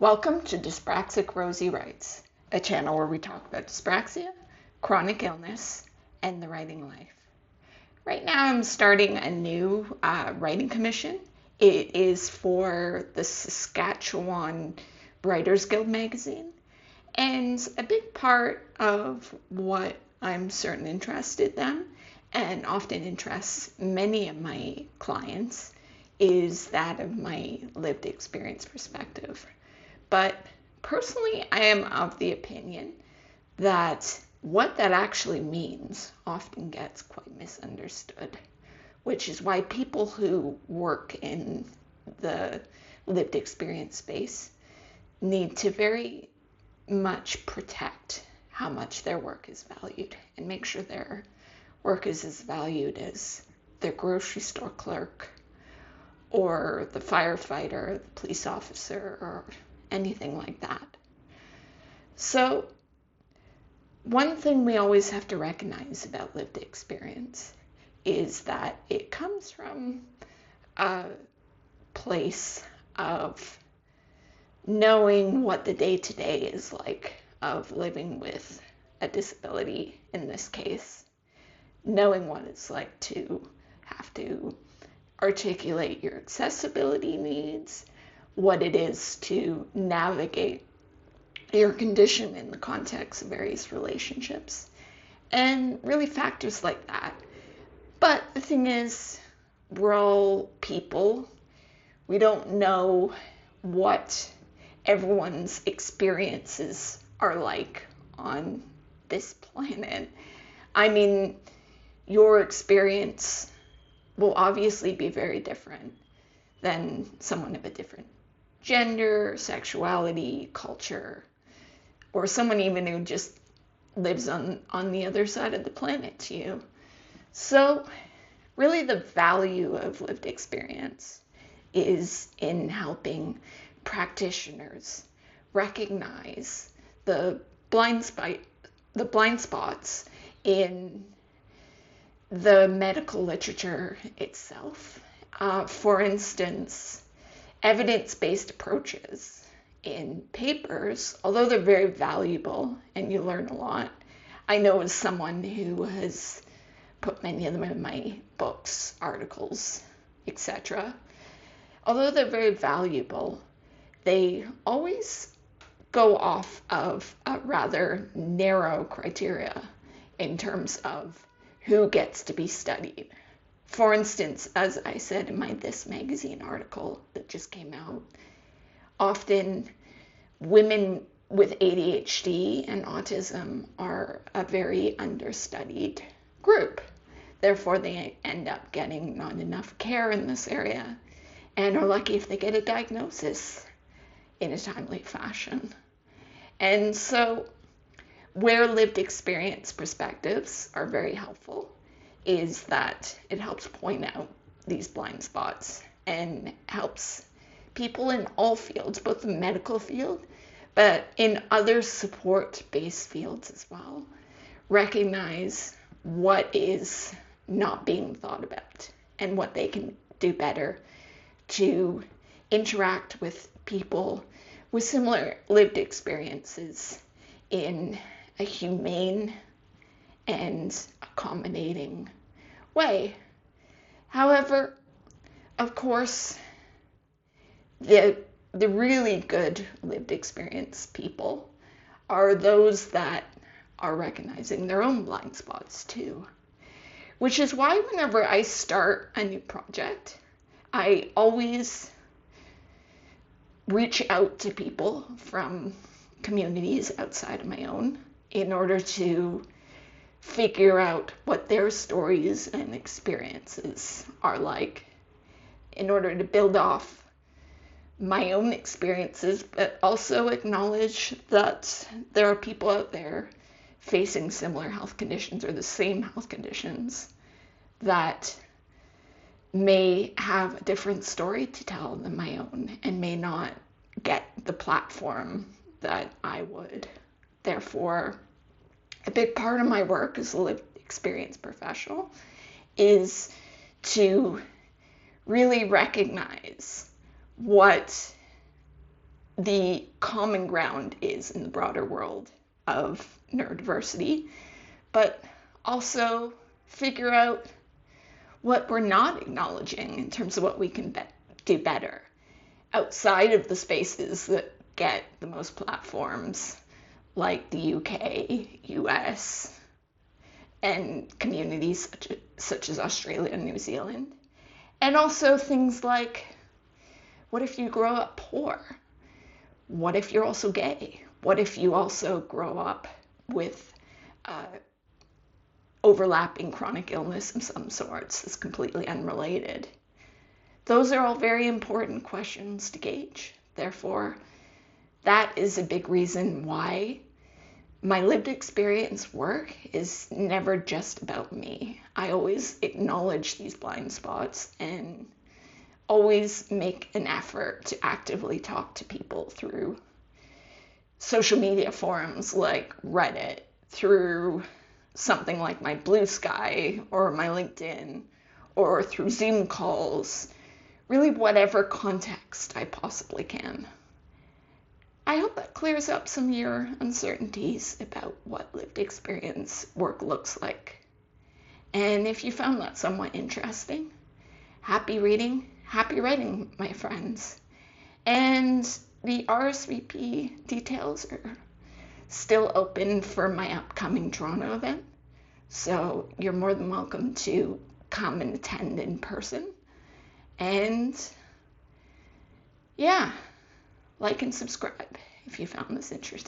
Welcome to Dyspraxic Rosie Writes, a channel where we talk about dyspraxia, chronic illness, and the writing life. Right now I'm starting a new writing commission. It is for the Saskatchewan Writers Guild Magazine, and a big part of what I'm certain interested them and often interests many of my clients is that of my lived experience perspective. But personally, I am of the opinion that what that actually means often gets quite misunderstood, which is why people who work in the lived experience space need to very much protect how much their work is valued and make sure their work is as valued as their grocery store clerk or the firefighter, the police officer, or anything like that. So, one thing we always have to recognize about lived experience is that it comes from a place of knowing what the day-to-day is like of living with a disability in this case, knowing what it's like to have to articulate your accessibility needs, what it is to navigate your condition in the context of various relationships, and really factors like that. But the thing is, we're all people. We don't know what everyone's experiences are like on this planet. I mean, your experience will obviously be very different than someone of a different gender, sexuality, culture, or someone even who just lives on the other side of the planet to you. So really the value of lived experience is in helping practitioners recognize the blind spots in the medical literature itself. For instance, evidence-based approaches in papers, although they're very valuable and you learn a lot. I know as someone who has put many of them in my books, articles, etc. Although they're very valuable, they always go off of a rather narrow criteria in terms of who gets to be studied. For instance, as I said in my This Magazine article that just came out, often women with ADHD and autism are a very understudied group. Therefore, they end up getting not enough care in this area and are lucky if they get a diagnosis in a timely fashion. And so, where lived experience perspectives are very helpful is that it helps point out these blind spots and helps people in all fields, both the medical field, but in other support-based fields as well, recognize what is not being thought about and what they can do better to interact with people with similar lived experiences in a humane and accommodating way. However, of course, the really good lived experience people are those that are recognizing their own blind spots too. Which is why whenever I start a new project, I always reach out to people from communities outside of my own in order to figure out what their stories and experiences are like, in order to build off my own experiences, but also acknowledge that there are people out there facing similar health conditions or the same health conditions that may have a different story to tell than my own and may not get the platform that I would. Therefore, a big part of my work as a lived experience professional is to really recognize what the common ground is in the broader world of neurodiversity, but also figure out what we're not acknowledging in terms of what we can do better outside of the spaces that get the most platforms, like the UK, US, and communities such as Australia and New Zealand. And also things like, what if you grow up poor? What if you're also gay? What if you also grow up with overlapping chronic illness of some sorts that's completely unrelated? Those are all very important questions to gauge. Therefore, that is a big reason why my lived experience work is never just about me. I always acknowledge these blind spots and always make an effort to actively talk to people through social media forums like Reddit, through something like my Blue Sky or my LinkedIn, or through Zoom calls, really whatever context I possibly can. I hope that clears up some of your uncertainties about what lived experience work looks like. And if you found that somewhat interesting, happy reading, happy writing, my friends. And the RSVP details are still open for my upcoming Toronto event. So you're more than welcome to come and attend in person. And yeah, like and subscribe if you found this interesting.